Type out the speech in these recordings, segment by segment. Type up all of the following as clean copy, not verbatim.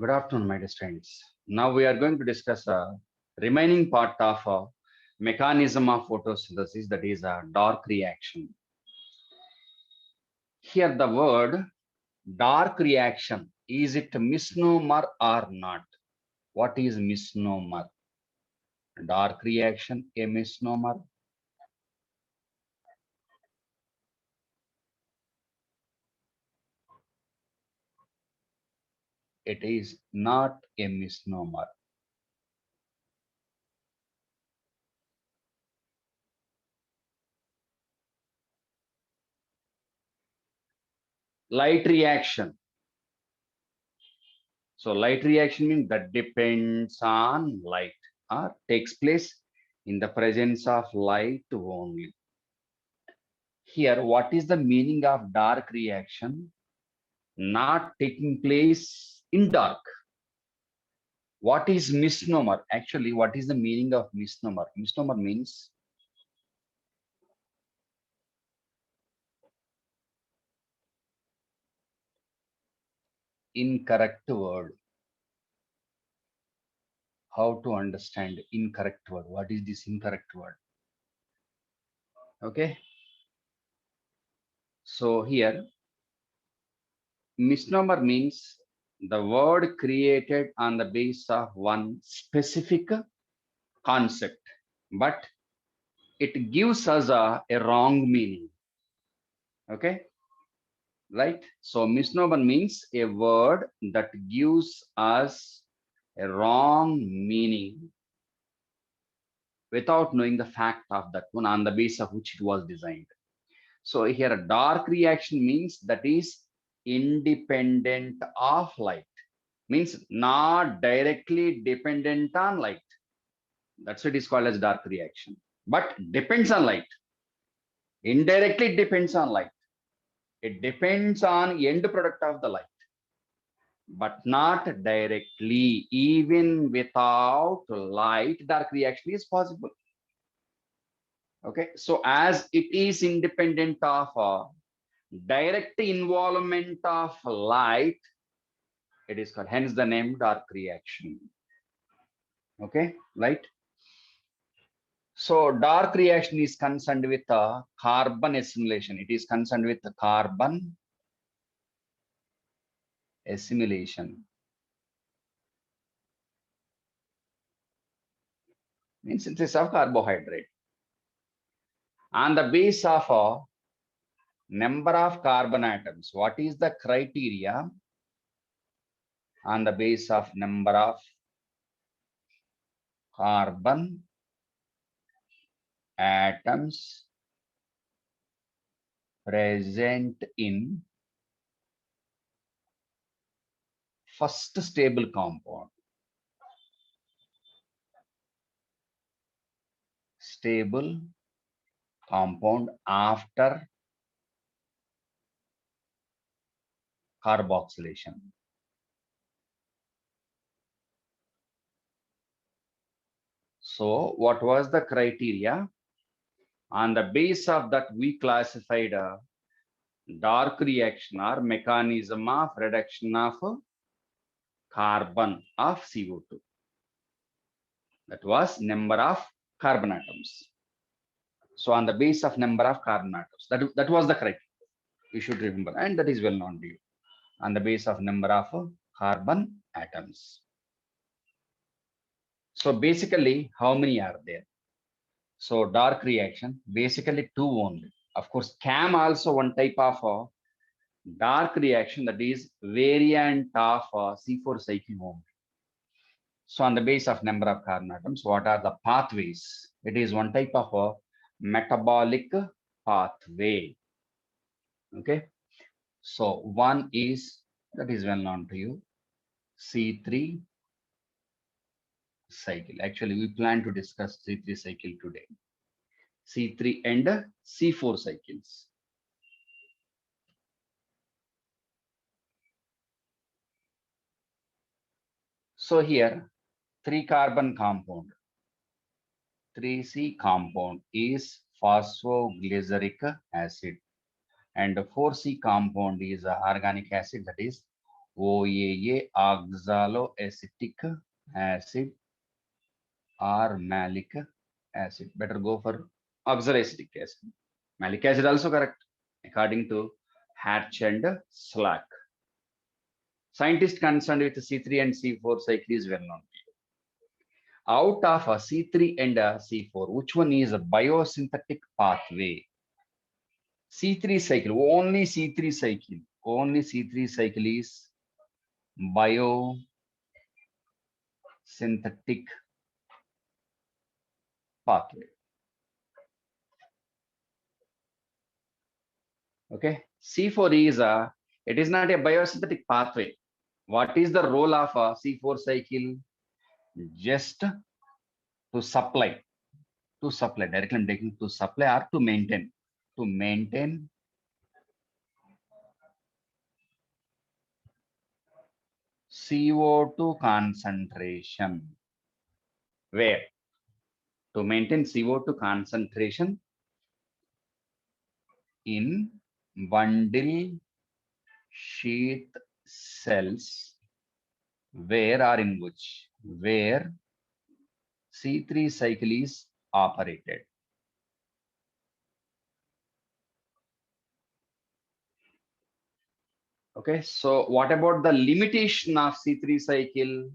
Good afternoon, my dear friends. Now we are going to discuss a remaining part of a mechanism of photosynthesis, that is a dark reaction. Here the word dark reaction, is it a misnomer or not? What is misnomer? Dark reaction, a misnomer? It is not a misnomer. Light reaction. So light reaction means that depends on light or takes place in the presence of light only. Here, what is the meaning of dark reaction? Not taking place in dark. What is misnomer? Actually, what is the meaning of misnomer? Misnomer means incorrect word. How to understand incorrect word? What is this incorrect word? Okay. So here, misnomer means the word created on the base of one specific concept, but it gives us a wrong meaning. Okay, right? So misnomer means a word that gives us a wrong meaning without knowing the fact of that one on the basis of which it was designed. So here a dark reaction means that is independent of light, means not directly dependent on light. That's what is called as dark reaction, but depends on light. Indirectly it depends on light. It depends on end product of the light, but not directly. Even without light, dark reaction is possible. Okay, so as it is independent of direct involvement of light, it is called, hence the name dark reaction. Okay, right? So dark reaction is concerned with carbon assimilation. It is concerned with the carbon assimilation. Means synthesis of carbohydrate. On the base of number of carbon atoms, what is the criteria on the base of number of carbon atoms present in first stable compound? Stable compound after carboxylation. So what was the criteria? On the base of that, we classified a dark reaction or mechanism of reduction of carbon of CO2. That was number of carbon atoms. So on the base of number of carbon atoms, that was the criteria. You should remember, and that is well known to you. On the base of number of carbon atoms. So basically, how many are there? So dark reaction, basically two only. Of course, CAM also one type of dark reaction, that is variant of C4 cycle only. So on the base of number of carbon atoms, what are the pathways? It is one type of a metabolic pathway. Okay. So one is, that is well known to you, C3 cycle. Actually, we plan to discuss C3 cycle today. C3 and C4 cycles. So here, 3 carbon compound, 3C compound is phosphoglyceric acid, and 4C compound is organic acid, that is OAA, oxaloacetic acid or malic acid. Better go for oxaloacetic acid. Malic acid also correct, according to Hatch and Slack. Scientists concerned with C3 and C4 cycle is well known. Out of a C3 and a C4, which one is a biosynthetic pathway? C3 cycle, only C3 cycle, only C3 cycle is biosynthetic pathway. Okay, C4 is it is not a biosynthetic pathway. What is the role of a C4 cycle? Just to supply, directly I'm taking to supply or to maintain CO2 concentration. Where? To maintain CO2 concentration in bundle sheath cells. Where or in which? Where C3 cycle is operated. Okay, so what about the limitation of C3 cycle?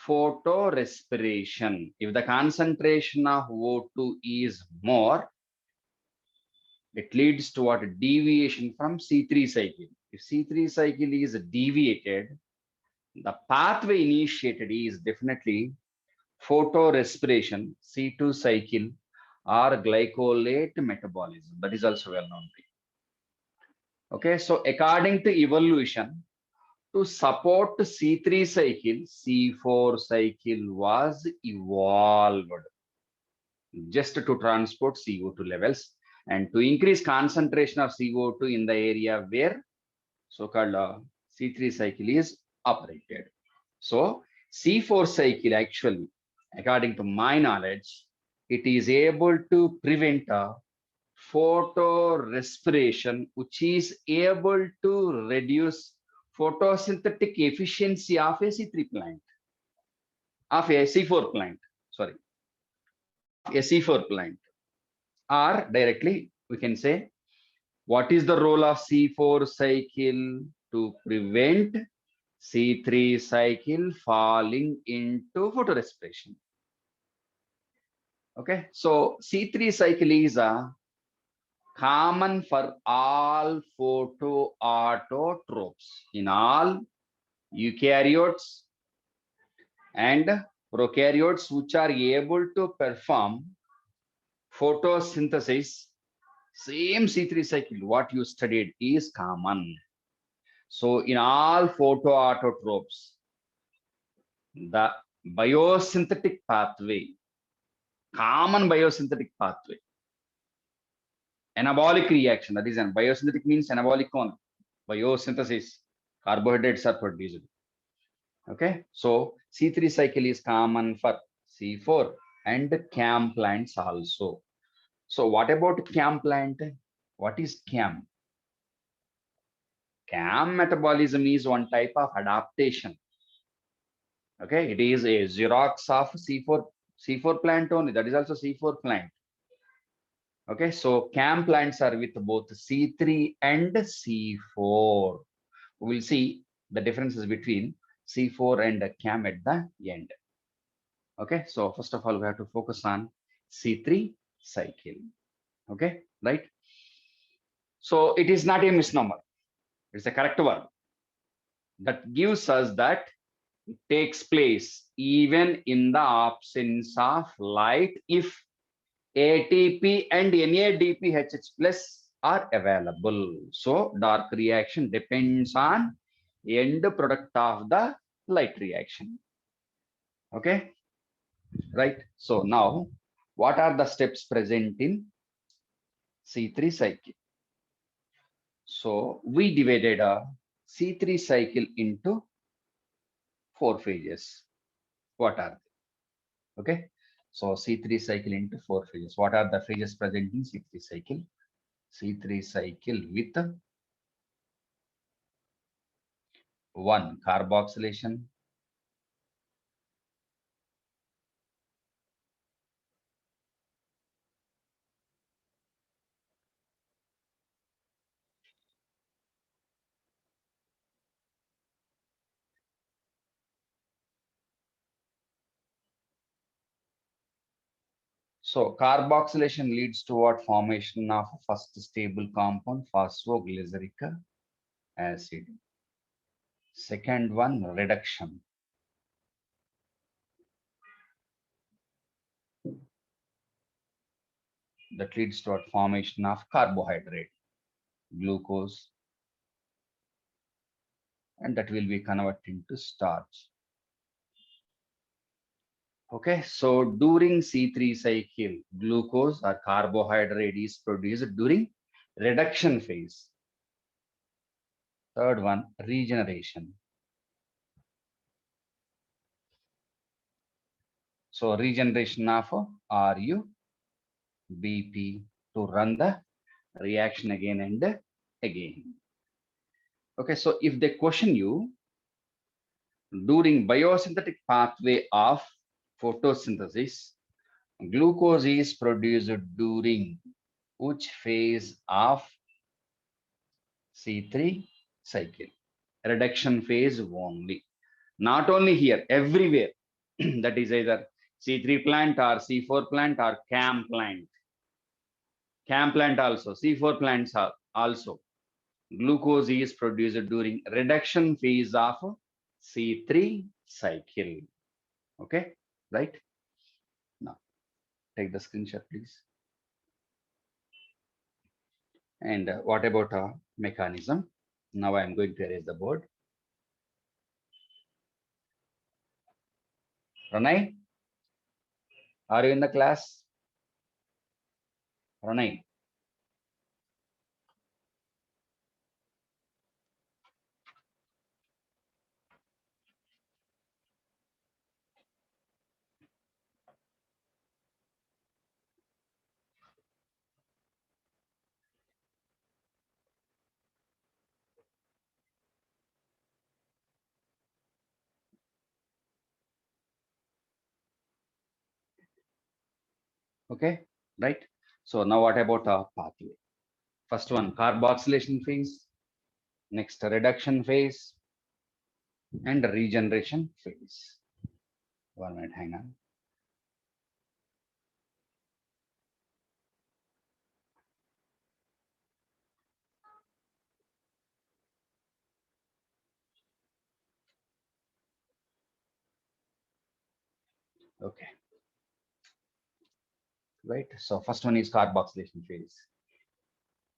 Photorespiration. If the concentration of O2 is more, it leads to what? Deviation from C3 cycle. If C3 cycle is deviated, the pathway initiated is definitely photorespiration, C2 cycle, or glycolate metabolism. That is also well known. Okay, so according to evolution, to support C3 cycle, C4 cycle was evolved just to transport CO2 levels and to increase concentration of CO2 in the area where so-called C3 cycle is operated. So C4 cycle actually, according to my knowledge, it is able to prevent photorespiration, which is able to reduce photosynthetic efficiency of a C3 plant, of a C4 plant, sorry, a C4 plant. Or directly, we can say, what is the role of C4 cycle? To prevent C3 cycle falling into photorespiration. Okay, so C3 cycle is common for all photoautotropes in all eukaryotes and prokaryotes which are able to perform photosynthesis. Same C3 cycle what you studied is common. So in all photoautotropes, the biosynthetic pathway, common biosynthetic pathway, anabolic reaction, that is an biosynthetic means anabolic one, biosynthesis, carbohydrates are produced. Okay, so C3 cycle is common for C4 and CAM plants also. So what about CAM plant? What is CAM? CAM metabolism is one type of adaptation. Okay, it is a Xerox of C4 plant only. That is also C4 plant. Okay, so CAM plants are with both C3 and C4. We will see the differences between C4 and CAM at the end. Okay, so first of all, we have to focus on C3 cycle. Okay, right? So it is not a misnomer. It's a correct word that gives us that it takes place even in the absence of light if ATP and NADPHH plus are available. So dark reaction depends on end product of the light reaction. Okay, right? So now, what are the steps present in C3 cycle? So we divided a C3 cycle into 4 phases. What are they? Okay, so C3 cycle into 4 phases. What are the phases present in C3 cycle? C3 cycle with 1 carboxylation, so carboxylation leads to what? Formation of first stable compound, phosphoglyceric acid. Second one, reduction. That leads to what? Formation of carbohydrate, glucose, and that will be converted into starch. Okay, so during C3 cycle, glucose or carbohydrate is produced during reduction phase. Third one, regeneration. So regeneration of RU-BP to run the reaction again and again. Okay, so if they question you during biosynthetic pathway of photosynthesis, glucose is produced during which phase of C3 cycle? Reduction phase only. Not only here, everywhere. That is either C3 plant or C4 plant or CAM plant. CAM plant also, C4 plants also. Glucose is produced during reduction phase of C3 cycle. Okay, right? Now, take the screenshot, please. And what about a mechanism? Now I am going to erase the board. Pranay, are you in the class? Pranay. Okay, right? So now what about a pathway? First one, carboxylation phase, next reduction phase, and regeneration phase. 1 minute, hang on. Okay, right? So first one is carboxylation phase.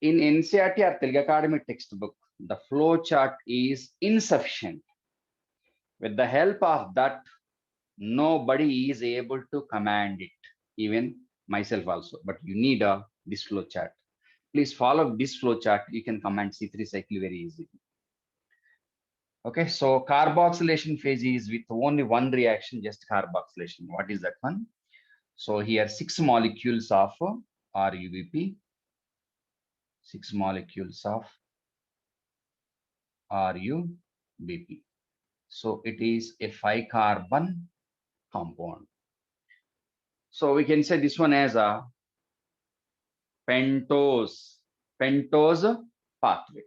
In NCERT or Telugu Academy textbook, the flow chart is insufficient. With the help of that, nobody is able to command it, even myself also. But you need this flow chart. Please follow this flow chart. You can command C3 cycle very easily. Okay, so carboxylation phase is with only one reaction, just carboxylation. What is that one? So here 6 molecules of RUBP, 6 molecules of RUBP. So it is a 5-carbon compound. So we can say this one as a pentose pathway.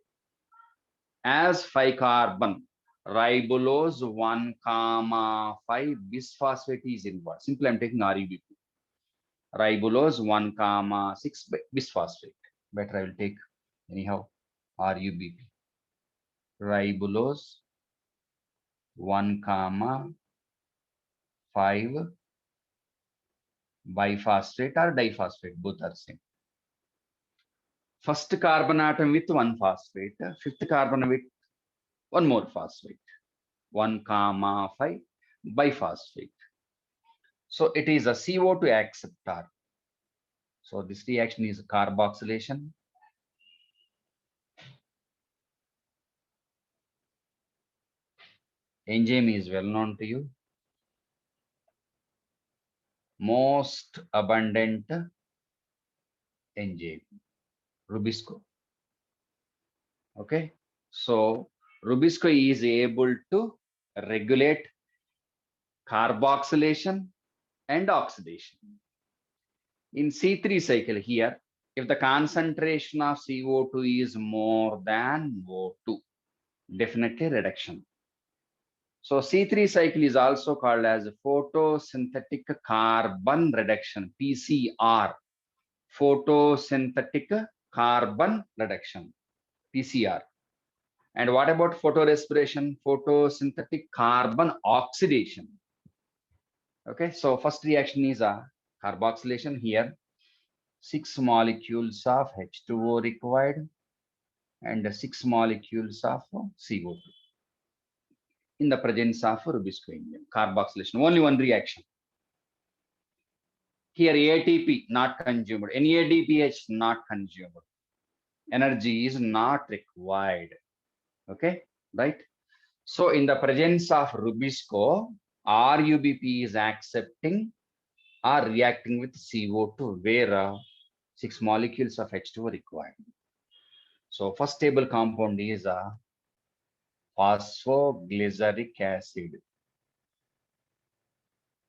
As 5-carbon ribulose 1,5 bisphosphate is involved. Simply I'm taking RUBP. Ribulose 1,6 bisphosphate. Better I will take anyhow RUBP. Ribulose 1,5 biphosphate or diphosphate, both are same. First carbon atom with one phosphate, fifth carbon with one more phosphate, 1,5 biphosphate. So it is a CO2 acceptor. So this reaction is carboxylation. Enzyme is well known to you. Most abundant enzyme, Rubisco. Okay, so Rubisco is able to regulate carboxylation and oxidation. In C3 cycle here, if the concentration of CO2 is more than O2, definitely reduction. So C3 cycle is also called as photosynthetic carbon reduction, PCR. Photosynthetic carbon reduction, PCR. And what about photorespiration? Photosynthetic carbon oxidation. Okay, so first reaction is a carboxylation here. 6 molecules of H2O required and 6 molecules of CO2 in the presence of Rubisco engine. Carboxylation, only one reaction. Here ATP not consumed, NADPH not consumed. Energy is not required. Okay, right? So in the presence of Rubisco, RUBP is accepting or reacting with CO2 where 6 molecules of H2O required. So first stable compound is a phosphoglyceric acid.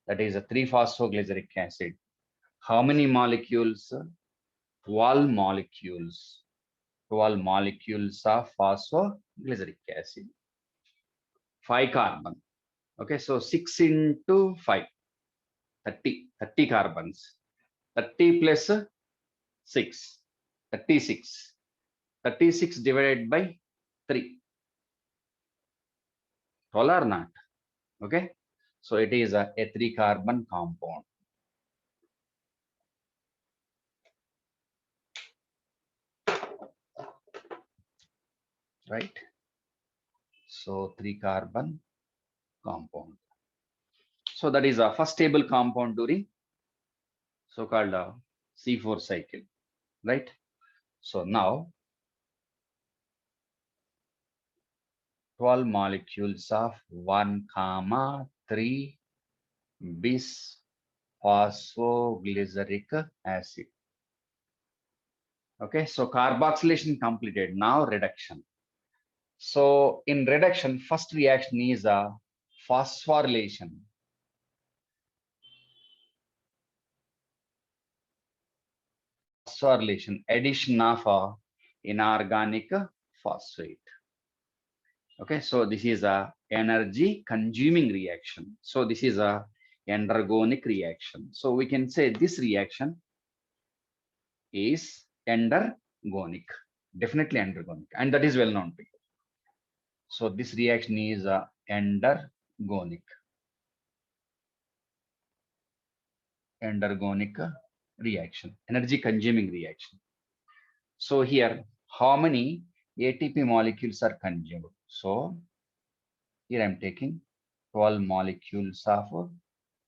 That is a 3-phosphoglyceric acid. How many molecules? 12 molecules. 12 molecules of phosphoglyceric acid. 5 carbon. Okay, so 6 into 5. 30 carbons. 30 plus 6. 36. 36 divided by 3. 12 or not? Okay. So it is a 3 carbon compound. Right. So 3 carbon compound. So that is a first stable compound during so-called C4 cycle. Right. So now 12 molecules of 1, 3 bis phosphoglyceric acid. Okay, so carboxylation completed. Now reduction. So in reduction, first reaction is a phosphorylation. Phosphorylation, addition of inorganic phosphate. Okay, so this is a energy consuming reaction. So this is a endergonic reaction. So we can say this reaction is endergonic, definitely endergonic, and that is well known to you. So this reaction is endergonic. Endergonic reaction, energy consuming reaction. So here, how many ATP molecules are consumed? So here I'm taking 12 molecules of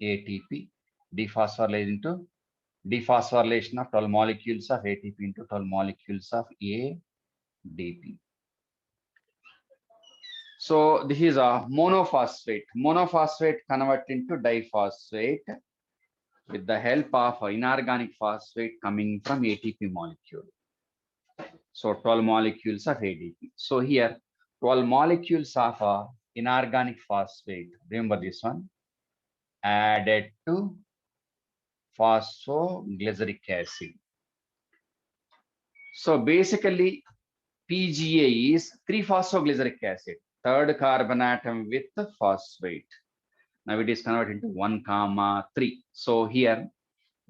ATP, dephosphorylation of 12 molecules of ATP into 12 molecules of ADP. So this is a monophosphate. Monophosphate convert into diphosphate with the help of inorganic phosphate coming from ATP molecule. So 12 molecules of ADP. So here 12 molecules of inorganic phosphate, remember this one, added to phosphoglyceric acid. So basically PGA is 3-phosphoglyceric acid, third carbon atom with phosphate. Now it is converted into 1, 3. So here,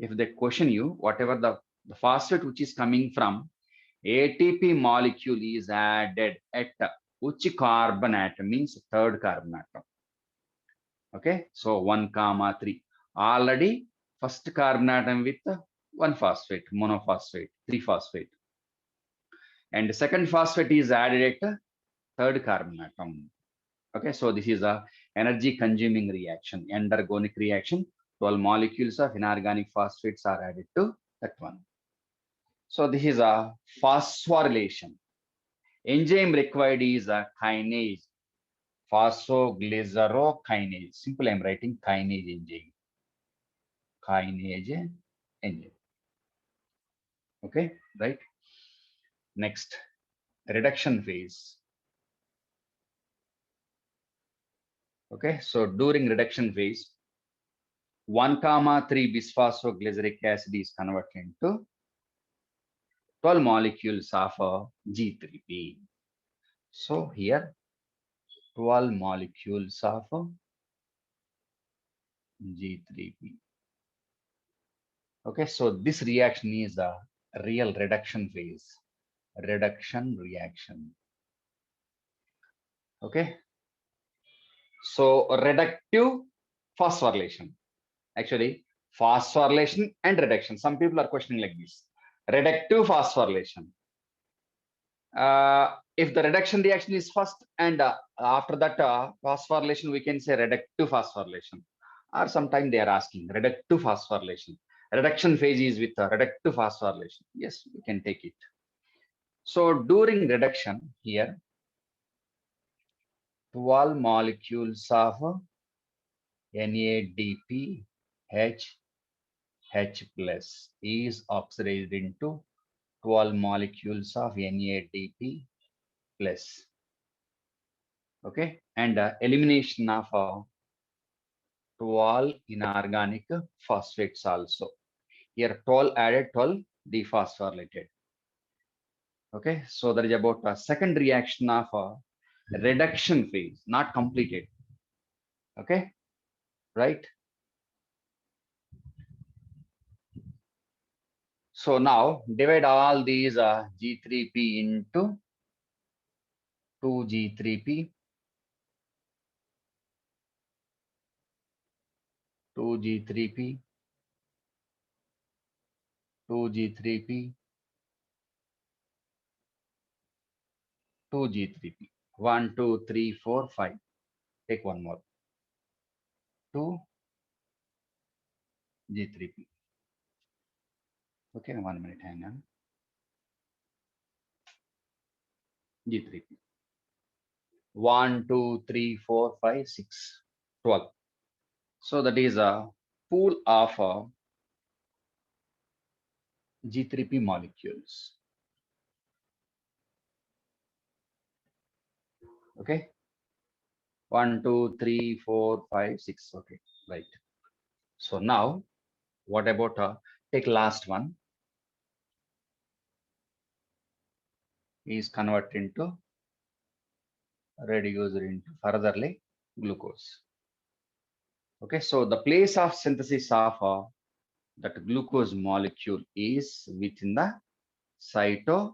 if they question you, whatever the phosphate which is coming from ATP molecule is added at which carbon atom, means third carbon atom. Okay, so 1, 3. Already first carbon atom with 1 phosphate, monophosphate, 3 phosphate. And the second phosphate is added at third carbon atom. Okay, so this is a energy consuming reaction, endergonic reaction. 12 molecules of inorganic phosphates are added to that one. So this is a phosphorylation. Enzyme required is a kinase, phosphoglycerokinase. Simple, I'm writing kinase enzyme. Kinase enzyme. Okay, right? Next, reduction phase. Okay, so during reduction phase, 1,3 bisphosphoglyceric acid is converted into 12 molecules of G3P. So here 12 molecules of G3P. Okay, so this reaction is a real reduction phase, reduction reaction. Okay, so reductive phosphorylation. Actually, phosphorylation and reduction. Some people are questioning like this. Reductive phosphorylation. If the reduction reaction is first and after that phosphorylation, we can say reductive phosphorylation. Or sometimes they are asking reductive phosphorylation. Reduction phase is with reductive phosphorylation. Yes, we can take it. So during reduction here, 12 molecules of NADPH H plus is oxidized into 12 molecules of NADP plus. Okay, and elimination of 12 inorganic phosphates also. Here 12 added, 12 dephosphorylated. Okay, so there is about a second reaction of reduction phase, not completed. Okay, right? So now divide all these G3P into 2G3P, 2G3P, 2G3P, 2G3P. 1, 2, 3, 4, 5. Take one more. 2G3P. Okay, 1 minute, hang on. G3P. 1, 2, 3, 4, 5, 6, 12. So that is a pool of G3P molecules. Okay. 1, 2, 3, 4, 5, 6. Okay, right. So now, what about take last one is converted into reduced into furtherly glucose. Okay, so the place of synthesis of that glucose molecule is within the cytoplasm.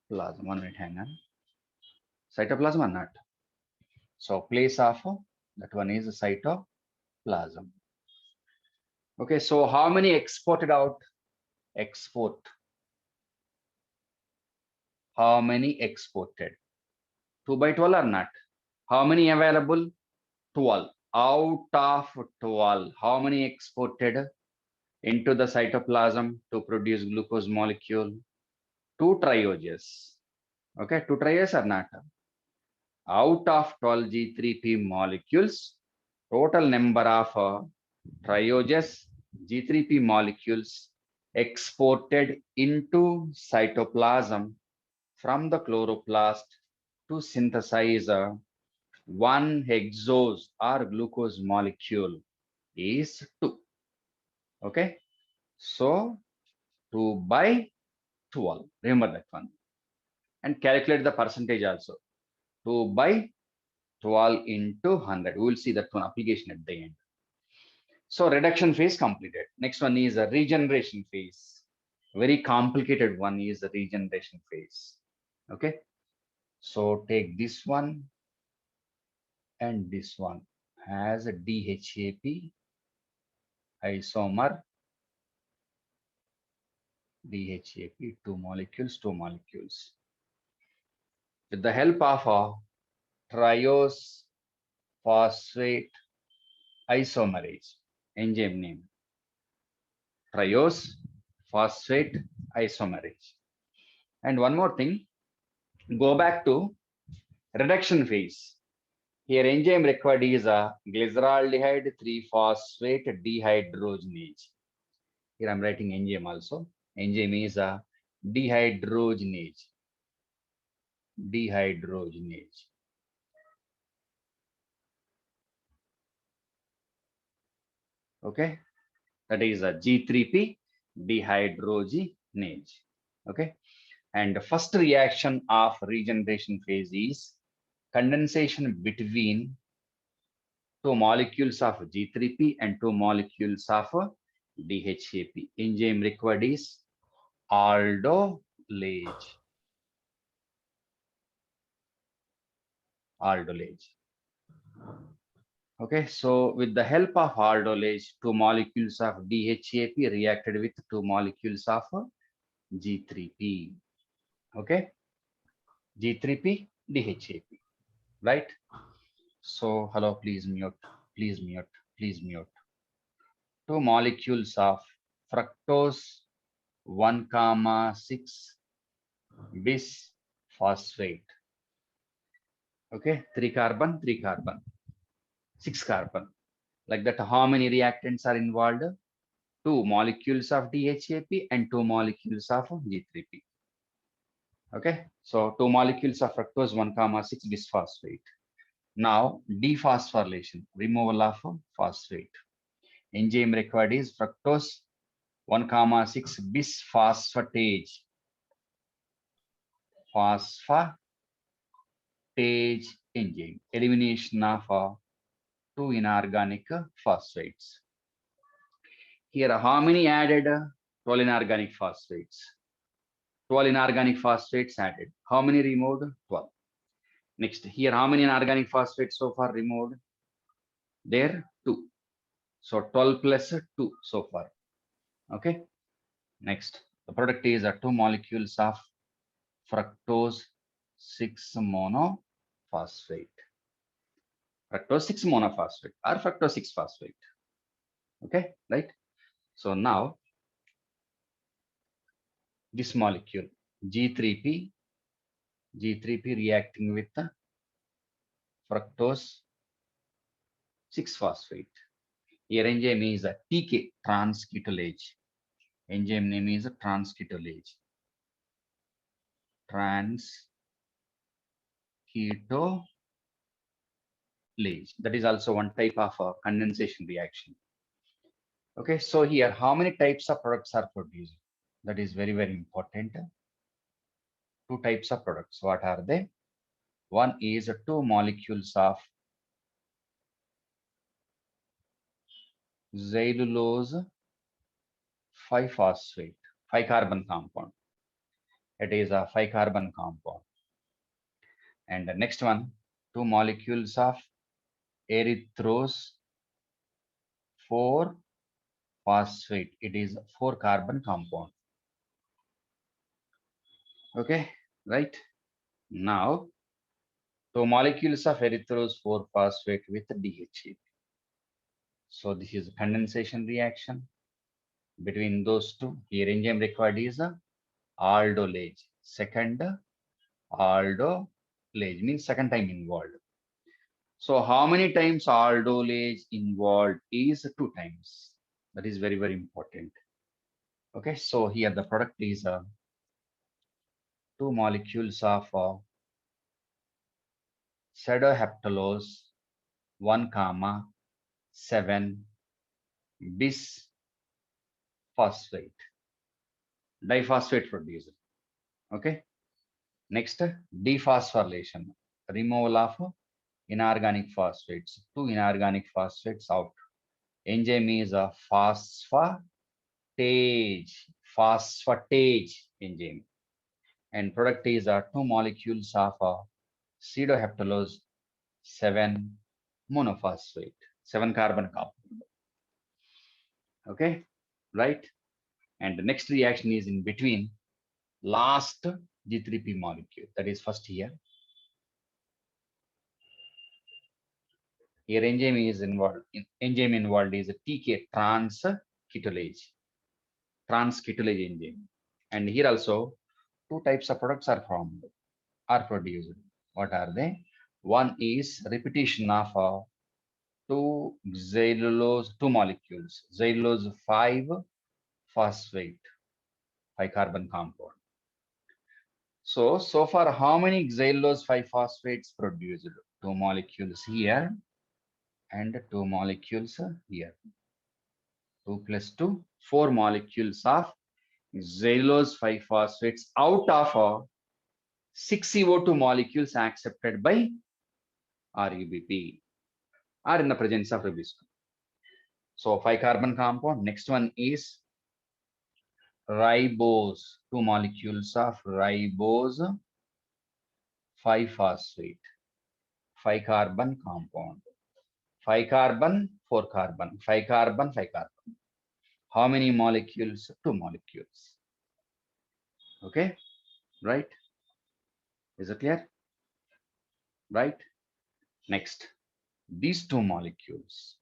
1 minute, hang on. Cytoplasm or not? So place of that one is cytoplasm. Okay, so how many exported out? Export. How many exported? 2 by 12 or not? How many available? 12. Out of 12, how many exported into the cytoplasm to produce glucose molecule? 2 trioges. Okay, 2 trioges or not? Out of 12 G3P molecules, total number of trioges G3P molecules exported into cytoplasm from the chloroplast to synthesize one hexose or glucose molecule is 2. Okay, so 2 by 12. Remember that one. And calculate the percentage also. 2 by 12 into 100. We will see that one application at the end. So reduction phase completed. Next one is a regeneration phase. Very complicated one is the regeneration phase. Okay. So take this one and this one has a DHAP isomer. DHAP, 2 molecules, 2 molecules. With the help of a triose phosphate isomerase, enzyme name, triose phosphate isomerase. And one more thing, go back to reduction phase. Here enzyme required is a glyceraldehyde 3-phosphate dehydrogenase. Here I'm writing enzyme also. Enzyme is a dehydrogenase. Dehydrogenase. Okay, that is a G3P dehydrogenase. Okay, and the first reaction of regeneration phase is condensation between two molecules of G3P and two molecules of DHAP. Enzyme required is aldolase. Aldolase. Okay, so with the help of aldolase, two molecules of DHAP reacted with two molecules of G3P. Okay, G3P, DHAP, right? So, hello, please mute, please mute, please mute. Two molecules of fructose 1,6 bis phosphate. Okay, 3 carbon, 3 carbon, 6 carbon. Like that, how many reactants are involved? Two molecules of DHAP and two molecules of G3P. Okay, so two molecules of fructose 1,6 bisphosphate. Now, dephosphorylation, removal of phosphate. Enzyme required is fructose 1,6 bisphosphatase. Phosphatase enzyme. Elimination of two inorganic phosphates. Here, how many added? 12 inorganic phosphates. 12 inorganic phosphates added. How many removed? 12. Next, here, how many inorganic phosphates so far removed? There, 2. So 12 plus 2 so far. Okay. Next, the product is 2 molecules of fructose 6 monophosphate. Fructose 6 monophosphate or fructose 6 phosphate. Okay, right? So now this molecule G3P reacting with the fructose 6 phosphate. Here enzyme is a TK, transketolase. Enzyme name is a transketolase. Transketolase. That is also one type of condensation reaction. Okay, so here how many types of products are produced? That is very, very important. Two types of products. What are they? One is 2 molecules of xylulose 5-phosphate, 5-carbon compound. It is a 5-carbon compound. And the next one, 2 molecules of erythrose 4-phosphate. It is 4-carbon compound. Okay, right? Now, 2 molecules of erythrose 4-phosphate with DHA. So this is a condensation reaction between those two. Here enzyme required is a aldolase. Second aldolase means second time involved. So how many times aldolase involved is 2 times. That is very, very important. Okay, so here the product is 2 molecules of pseudoheptalose 1,7 bisphosphate, diphosphate producer. Okay, next dephosphorylation, removal of inorganic phosphates, 2 inorganic phosphates out. Enzyme is a phosphatase enzyme, and product is 2 molecules of pseudoheptalose 7 monophosphate, 7-carbon compound. Okay, right? And the next reaction is in between last G3P molecule, that is first here. Here enzyme is involved. Enzyme involved is a TK, transketolase enzyme. And here also 2 types of products are formed, are produced. What are they? One is repetition of 2 molecules, xylulose 5-phosphate, 5-carbon compound. So far, how many xylulose 5-phosphates produced? 2 molecules here and 2 molecules here. 2 plus 2, 4 molecules of xylose 5-phosphates out of 6 CO2 molecules accepted by RUBP are in the presence of ribosome. So 5 carbon compound. Next one is ribose, 2 molecules of ribose 5-phosphate, 5 carbon compound. 5 carbon, 4 carbon, 5 carbon, 5 carbon. How many molecules? 2 molecules. Okay, right? Is it clear? Right? Next, these 2 molecules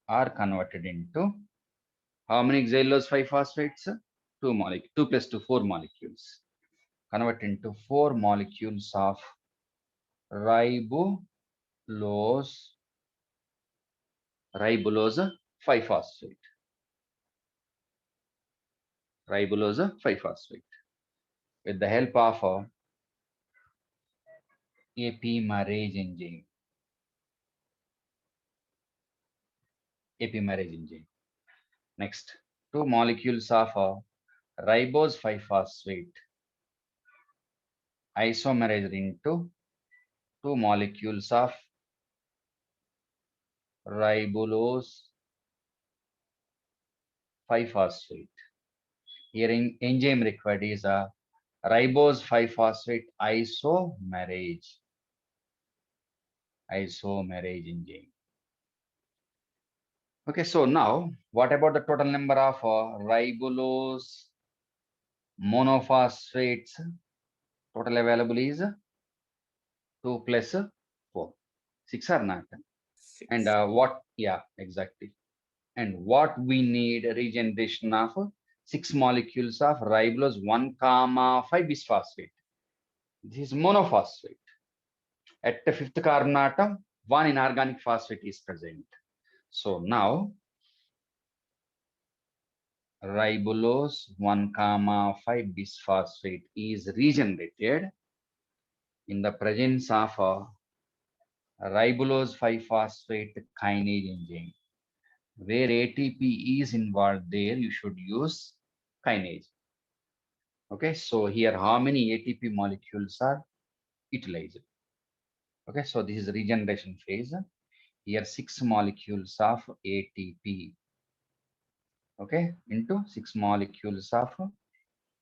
are converted into how many xylose 5-phosphates? 2 molecules, 2 plus 2, 4 molecules. Convert into 4 molecules of ribulose 5-phosphate. Ribulose 5-phosphate with the help of apomerase enzyme. Apomerase enzyme. Next, 2 molecules of ribose 5-phosphate isomerase into 2 molecules of ribulose 5-phosphate. Here in enzyme required is a ribose 5-phosphate isomerase enzyme. Okay, so now what about the total number of ribulose monophosphates? Total available is 2 plus 4, 6 or not? And 6. what? Yeah, exactly. And what we need regeneration of 6 molecules of ribulose 1, 5 bisphosphate. This is monophosphate. At the 5th carbon atom, 1 inorganic phosphate is present. So now ribulose 1, 5 bisphosphate is regenerated in the presence of ribulose 5-phosphate kinase enzyme. Where ATP is involved, there you should use kinase. Okay, so here how many ATP molecules are utilized? Okay, so this is regeneration phase. Here 6 molecules of ATP. Okay, into 6 molecules of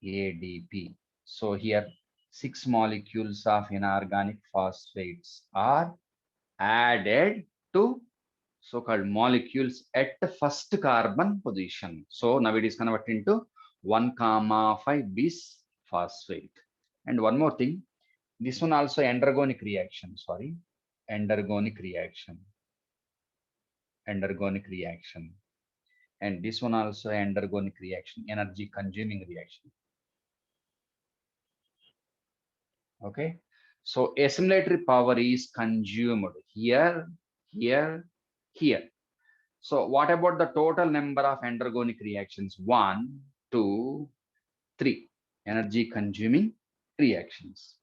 ADP. So here 6 molecules of inorganic phosphates are added to so-called molecules at the first carbon position. So now it is converted into 1, 5 bisphosphate. And one more thing, this one also endergonic reaction, sorry, endergonic reaction. And this one also endergonic reaction, energy consuming reaction. Okay, so assimilatory power is consumed here, here, here. So what about the total number of endergonic reactions? 1, 2, 3 energy consuming reactions.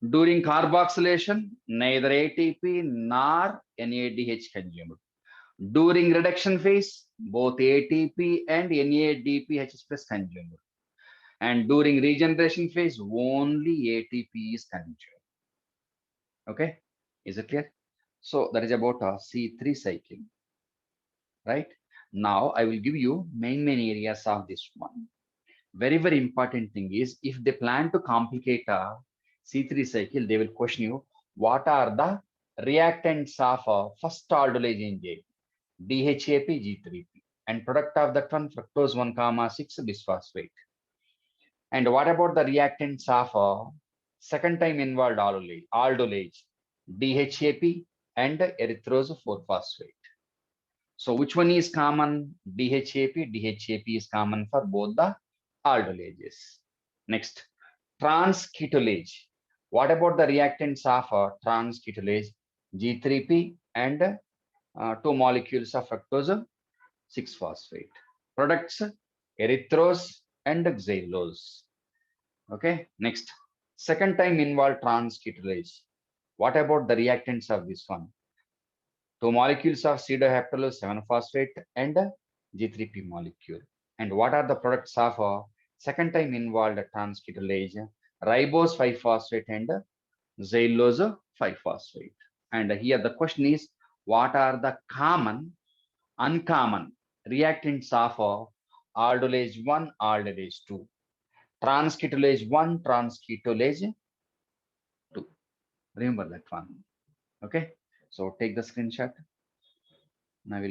During carboxylation, neither ATP nor NADH consumed. During reduction phase, both ATP and NADPH plus consumed. And during regeneration phase, only ATP is consumed. Okay, is it clear? So that is about a C3 cycle, right? Now I will give you main areas of this one. Very important thing is if they plan to complicate a C3 cycle, they will question you what are the reactants of a first aldolase enzyme, DHAP G3P, and product of that one fructose 1, 6 bisphosphate. And what about the reactants of a second time involved aldolase, DHAP and erythrose 4-phosphate. So which one is common? DHAP. DHAP is common for both the aldolases. Next, transketolase. What about the reactants of transketolase? G3P and 2 molecules of fructose 6-phosphate. Products erythrose and xylose. Okay. Next, second time involved transketolase. What about the reactants of this one? Two molecules of pseudoheptylose 7-phosphate and G3P molecule. And what are the products of second time involved transketolase? Ribose 5-phosphate and xylose 5-phosphate. And here the question is, what are the common, uncommon reactants of aldolase 1, aldolase 2? Transketolase 1, transketolase 2. Remember that one. Okay. So take the screenshot. Now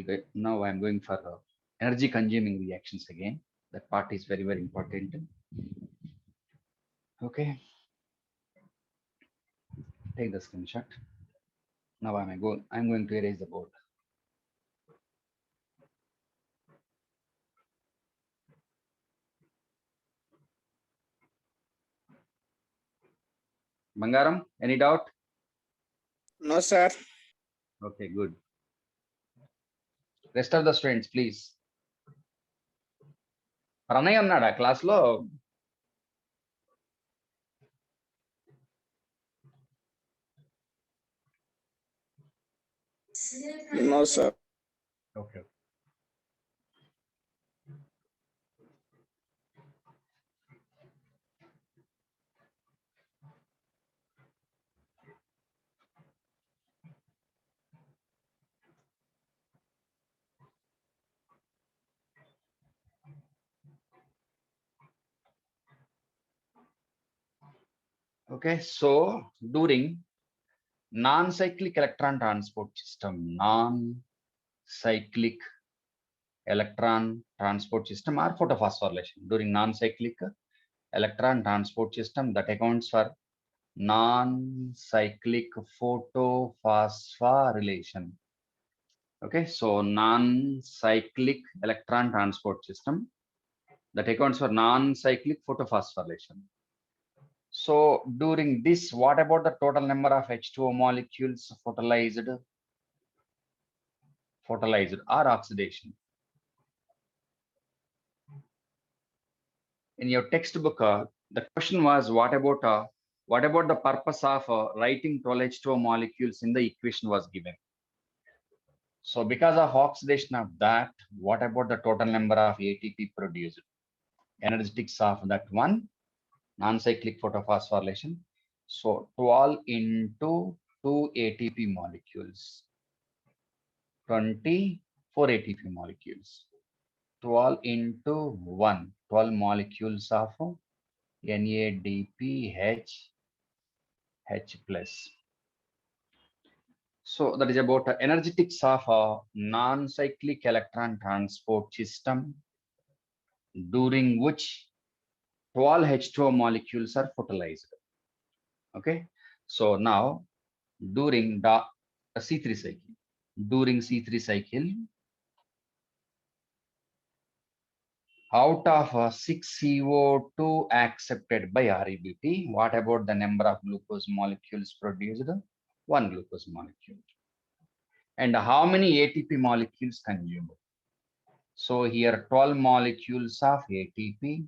I'm going for energy consuming reactions again. That part is very, very important. Okay. Take the screenshot. Now I'm going to erase the board. Bangaram, any doubt? No, sir. Okay, good. Rest of the students, please. Pranay annada class lo. No, sir. Okay. Okay, so during non-cyclic electron transport system, non-cyclic electron transport system or photophosphorylation during non-cyclic electron transport system that accounts for non-cyclic photophosphorylation. Okay, so non-cyclic electron transport system that accounts for non-cyclic photophosphorylation. So during this, what about the total number of H2O molecules photolyzed or oxidation? In your textbook, the question was what about the purpose of writing 12 H2O molecules in the equation was given. So because of oxidation of that, what about the total number of ATP produced? Energetics of that one, non-cyclic photophosphorylation. So 12 into 2 ATP molecules, 24 ATP molecules. 12 into 1, 12 molecules of NADPH H plus. So that is about the energetics of a non-cyclic electron transport system during which 12 H2O molecules are photolized. Okay. So now during the C3 cycle, out of 6 CO2 accepted by REBT, what about the number of glucose molecules produced? 1 glucose molecule. And how many ATP molecules consumed? So here 12 molecules of ATP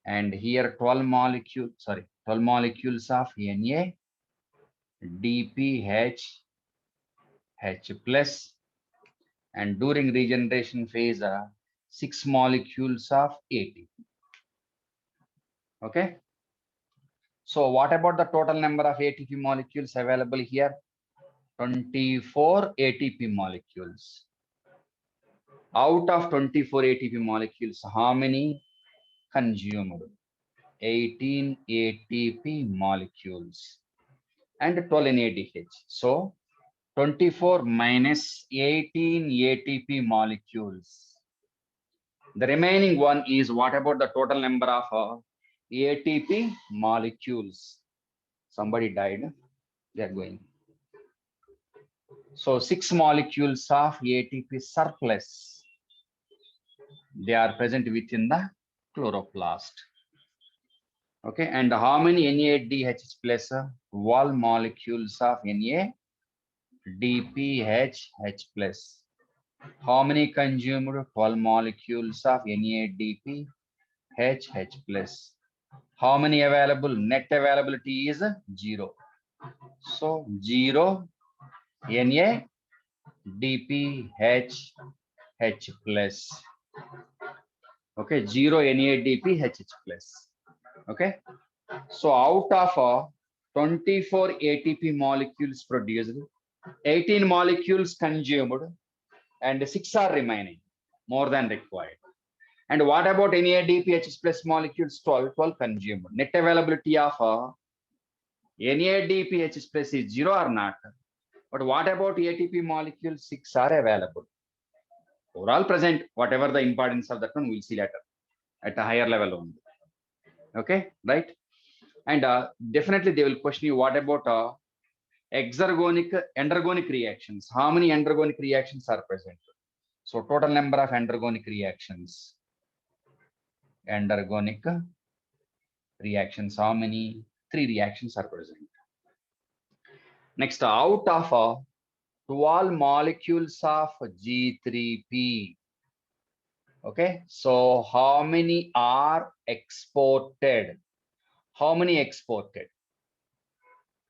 and here 12 molecules of NADPH H plus, and during regeneration phase 6 molecules of ATP. Okay. So what about the total number of ATP molecules available here? 24 ATP molecules. Out of 24 ATP molecules, how many consumed? 18 ATP molecules and 12 NADH. So 24 minus 18 ATP molecules. The remaining one is what about the total number of ATP molecules? Somebody died. They are going. So 6 molecules of ATP surplus. They are present within the chloroplast. Okay, and how many NADH plus? 12 molecules of NADPH plus. How many consumed? 12 molecules of NADPH plus. How many available? Net availability is 0. So 0 NADPH DPH H plus. Okay, 0 NADP HH plus. Okay, so out of 24 ATP molecules produced, 18 molecules consumed, and 6 are remaining, more than required. And what about NADP HH plus molecules? 12 consumed. Net availability of NADP HH plus is 0 or not? But what about ATP molecules? 6 are available. Overall present, whatever the importance of that one, we'll see later at a higher level only. Okay, right? And definitely they will question you, what about endergonic reactions? How many endergonic reactions are present? So total number of endergonic reactions. Endergonic reactions, how many? 3 reactions are present. Next, out of 12 molecules of G3P, okay, so how many are exported? How many exported?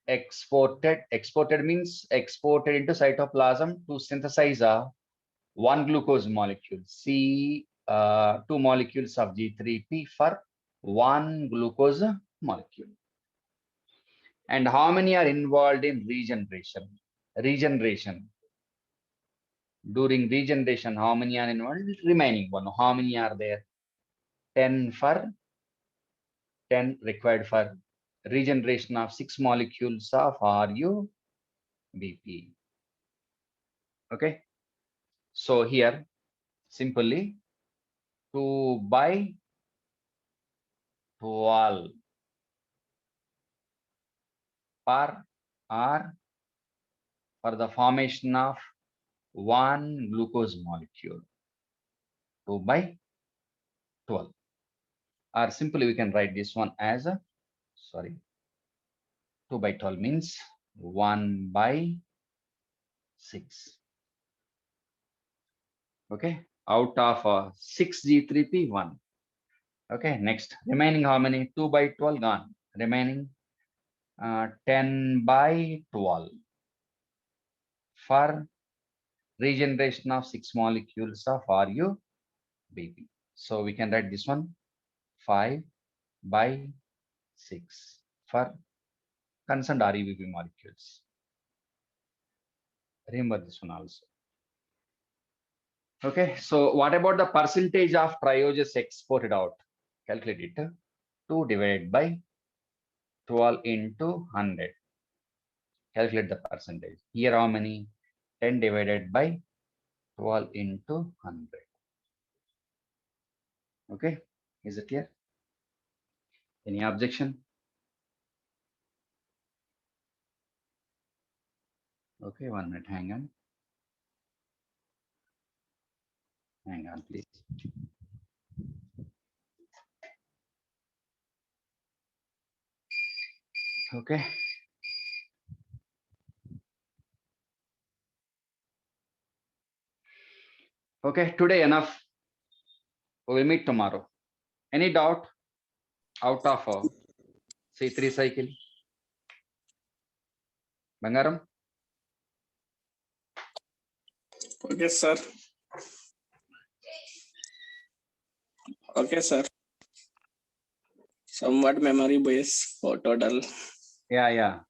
Exported means exported into cytoplasm to synthesize one glucose molecule. See, 2 molecules of G3P for one glucose molecule. And how many are involved in regeneration? During regeneration, how many are involved? Remaining one. How many are there? 10 required for regeneration of 6 molecules of RUBP. Okay. So here, simply 2/12 per R for the formation of one glucose molecule. 2/12. Or simply we can write this one as 2/12 means 1/6. Okay, out of 6 G3P, 1. Okay, next, remaining how many? 2/12 gone. Remaining 10/12 for regeneration of 6 molecules of RUBP. So we can write this one 5/6 for concerned RUBP molecules. Remember this one also. Okay, so what about the percentage of trioges exported out? Calculate it. 2 divided by 12 into 100. Calculate the percentage. Here how many? 10 divided by 12 into 100. Okay, is it clear? Any objection? Okay, 1 minute, hang on. Hang on, please. Okay. Okay, today enough. We will meet tomorrow. Any doubt out of C3 cycle? Bangaram? Okay, sir. Okay, sir. Somewhat memory base for total. Yeah.